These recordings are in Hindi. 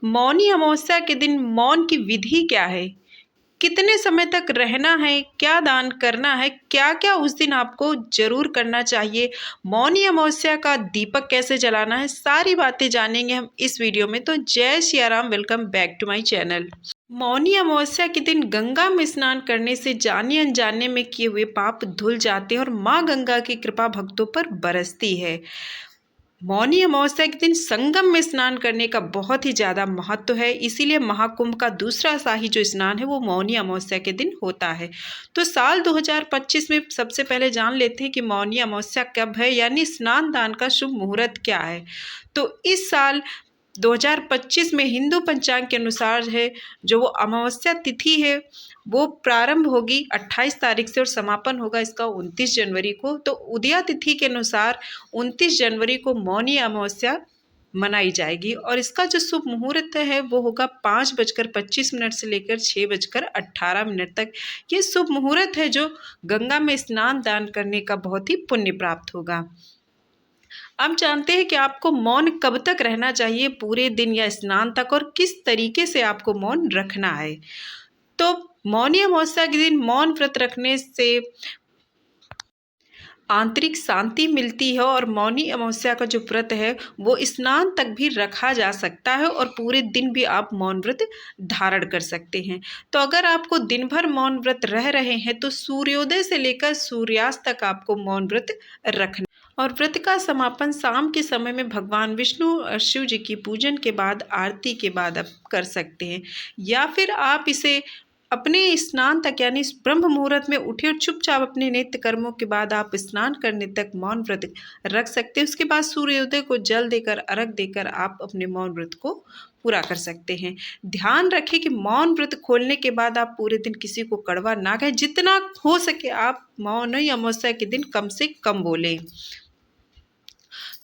मौनी अमावस्या के दिन मौन की विधि क्या है? कितने समय तक रहना है? क्या दान करना है? क्या-क्या उस दिन आपको ज़रूर करना चाहिए? मौनी अमावस्या का दीपक कैसे जलाना है? सारी बातें जानेंगे हम इस वीडियो में। तो जय Siya Ram, welcome back to my channel. Mauni Amavasya के दिन गंगा में स्नान करने से जाने-अनजाने में किए हुए पाप धुल जाते हैं और माँ गंगा की कृपा भक्तों पर बरसती है। मौनी अमावस्या के दिन संगम में स्नान करने का बहुत ही ज़्यादा महत्व है, इसीलिए महाकुंभ का दूसरा शाही जो स्नान है वो मौनी अमावस्या के दिन होता है। तो साल 2025 में सबसे पहले जान लेते हैं कि मौनी अमावस्या कब है, यानी स्नान दान का शुभ मुहूर्त क्या है। तो इस साल 2025 में हिंदू पंचांग के अनुसार है, जो वो अमावस्या तिथि है वो प्रारंभ होगी 28 तारीख से और समापन होगा इसका 29 जनवरी को। तो उदया तिथि के अनुसार 29 जनवरी को मौनी अमावस्या मनाई जाएगी और इसका जो शुभ मुहूर्त है वो होगा 5:25 से लेकर 6:18 तक। ये शुभ मुहूर्त है जो गंगा में स्नान दान करने का बहुत ही पुण्य प्राप्त होगा। अब जानते हैं कि आपको मौन कब तक रहना चाहिए, पूरे दिन या स्नान तक, और किस तरीके से आपको मौन रखना है। तो मौनी अमावस्या के दिन मौन व्रत रखने से आंतरिक शांति मिलती है और मौनी अमावस्या का जो व्रत है वो स्नान तक भी रखा जा सकता है और पूरे दिन भी आप मौन व्रत धारण कर सकते हैं। तो अगर आपको दिन भर मौन व्रत रह रहे हैं तो सूर्योदय से लेकर सूर्यास्त तक आपको मौन व्रत रखना और व्रत का समापन शाम के समय में भगवान विष्णु और शिव जी की पूजन के बाद, आरती के बाद आप कर सकते हैं। या फिर आप इसे अपने स्नान तक, यानी ब्रह्म मुहूर्त में उठे और चुपचाप अपने नित्य कर्मों के बाद आप स्नान करने तक मौन व्रत रख सकते हैं। उसके बाद सूर्योदय को जल देकर, अर्घ देकर आप अपने मौन व्रत को पूरा कर सकते हैं। ध्यान रखें कि मौन व्रत खोलने के बाद आप पूरे दिन किसी को कड़वा ना कहें। जितना हो सके आप मौनी अमावस्या के दिन कम से कम बोलें।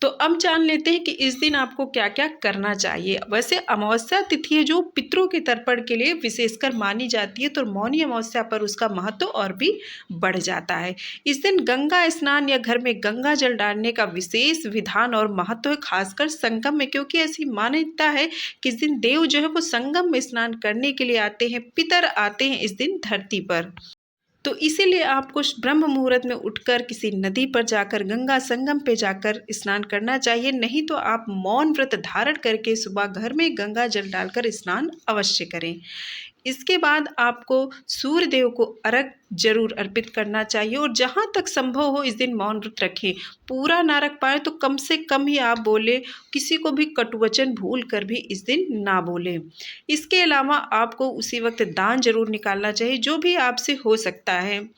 तो अब जान लेते हैं कि इस दिन आपको क्या क्या करना चाहिए। वैसे अमावस्या तिथि है जो पितरों के तर्पण के लिए विशेषकर मानी जाती है, तो मौनी अमावस्या पर उसका महत्व और भी बढ़ जाता है। इस दिन गंगा स्नान या घर में गंगा जल डालने का विशेष विधान और महत्व है, खासकर संगम में, क्योंकि ऐसी मान्यता है कि इस दिन देव जो है वो संगम में स्नान करने के लिए आते हैं, पितर आते हैं इस दिन धरती पर। तो इसीलिए आपको ब्रह्म मुहूर्त में उठकर किसी नदी पर जाकर, गंगा संगम पे जाकर स्नान करना चाहिए। नहीं तो आप मौन व्रत धारण करके सुबह घर में गंगा जल डालकर स्नान अवश्य करें। इसके बाद आपको सूर्य देव को अर्घ जरूर अर्पित करना चाहिए और जहाँ तक संभव हो इस दिन मौन व्रत रखें। पूरा ना रख पाए तो कम से कम ही आप बोले, किसी को भी कटुवचन भूल कर भी इस दिन ना बोलें। इसके अलावा आपको उसी वक्त दान जरूर निकालना चाहिए, जो भी आपसे हो सकता है।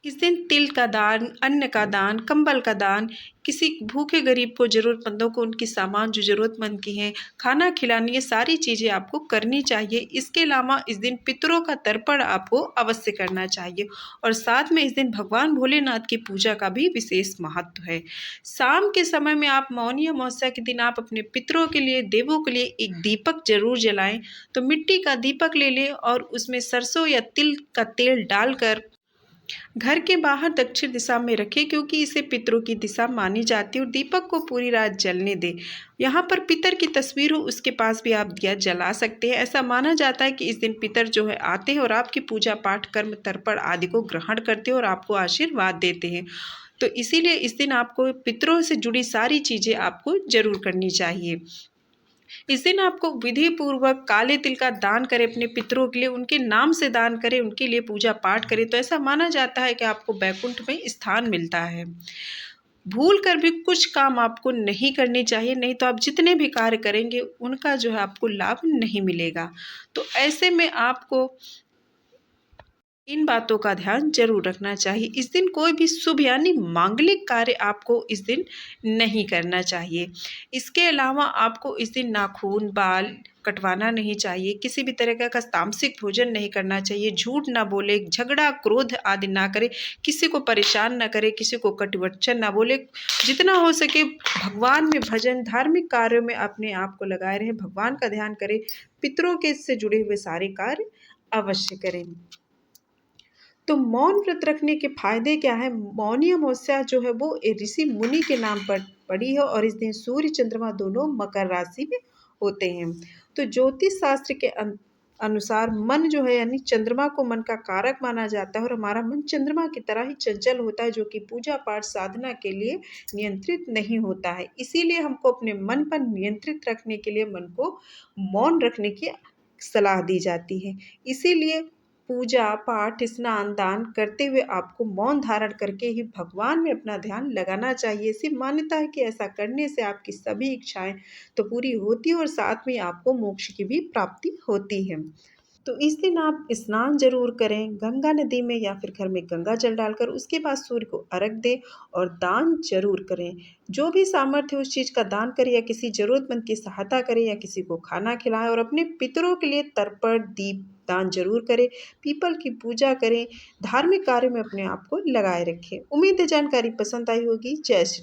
इस दिन तिल का दान, अन्न का दान, कंबल का दान, किसी भूखे गरीब को, ज़रूरतमंदों को उनकी सामान जो ज़रूरतमंद की हैं, खाना खिलानी, ये सारी चीज़ें आपको करनी चाहिए। इसके अलावा इस दिन पितरों का तर्पण आपको अवश्य करना चाहिए और साथ में इस दिन भगवान भोलेनाथ की पूजा का भी विशेष महत्व है। शाम के समय में आप मौनी अमावस्या के दिन आप अपने पितरों के लिए, देवों के लिए एक दीपक जरूर जलाएं। तो मिट्टी का दीपक ले लें और उसमें सरसों या तिल का तेल डालकर घर के बाहर दक्षिण दिशा में रखें, क्योंकि इसे पितरों की दिशा मानी जाती है, और दीपक को पूरी रात जलने दें। यहाँ पर पितर की तस्वीर हो उसके पास भी आप दिया जला सकते हैं। ऐसा माना जाता है कि इस दिन पितर जो है आते हैं और आपकी पूजा पाठ, कर्म, तर्पण आदि को ग्रहण करते हैं और आपको आशीर्वाद देते हैं। तो इसीलिए इस दिन आपको पितरों से जुड़ी सारी चीज़ें आपको जरूर करनी चाहिए। इस दिन आपको विधि पूर्वक काले तिल का दान करें, अपने पितरों के लिए उनके नाम से दान करें, उनके लिए पूजा पाठ करें, तो ऐसा माना जाता है कि आपको बैकुंठ में स्थान मिलता है। भूल कर भी कुछ काम आपको नहीं करने चाहिए, नहीं तो आप जितने भी कार्य करेंगे उनका जो है आपको लाभ नहीं मिलेगा। तो ऐसे में आपको इन बातों का ध्यान जरूर रखना चाहिए। इस दिन कोई भी शुभ यानी मांगलिक कार्य आपको इस दिन नहीं करना चाहिए। इसके अलावा आपको इस दिन नाखून, बाल कटवाना नहीं चाहिए, किसी भी तरह का तामसिक भोजन नहीं करना चाहिए, झूठ ना बोले, झगड़ा, क्रोध आदि ना करे, किसी को परेशान ना करे, किसी को कटुवचन ना बोले। जितना हो सके भगवान में भजन, धार्मिक कार्यों में अपने आप को लगाए रहे, भगवान का ध्यान करें, पितरों के से जुड़े हुए सारे कार्य अवश्य करें। तो मौन व्रत रखने के फायदे क्या है? मौनी अमावस्या जो है वो ऋषि मुनि के नाम पर पड़ी है और इस दिन सूर्य चंद्रमा दोनों मकर राशि में होते हैं। तो ज्योतिष शास्त्र के अनुसार मन जो है यानी चंद्रमा को मन का कारक माना जाता है और हमारा मन चंद्रमा की तरह ही चंचल होता है जो कि पूजा पाठ साधना के लिए नियंत्रित नहीं होता है। इसीलिए हमको अपने मन पर नियंत्रित रखने के लिए मन को मौन रखने की सलाह दी जाती है। इसीलिए पूजा पाठ स्नान दान करते हुए आपको मौन धारण करके ही भगवान में अपना ध्यान लगाना चाहिए। सिर्फ मान्यता है कि ऐसा करने से आपकी सभी इच्छाएं तो पूरी होती है और साथ में आपको मोक्ष की भी प्राप्ति होती है। तो इस दिन आप स्नान जरूर करें गंगा नदी में या फिर घर में गंगा जल डालकर, उसके बाद सूर्य को अर्घ दें और दान जरूर करें। जो भी सामर्थ्य उस चीज़ का दान करें या किसी जरूरतमंद की सहायता करें या किसी को खाना खिलाएं और अपने पितरों के लिए तर्पण दीप दान जरूर करें। पीपल की पूजा करें। धार्मिक कार्य में अपने आप को लगाए रखें। उम्मीद है जानकारी पसंद आई होगी। जय श्री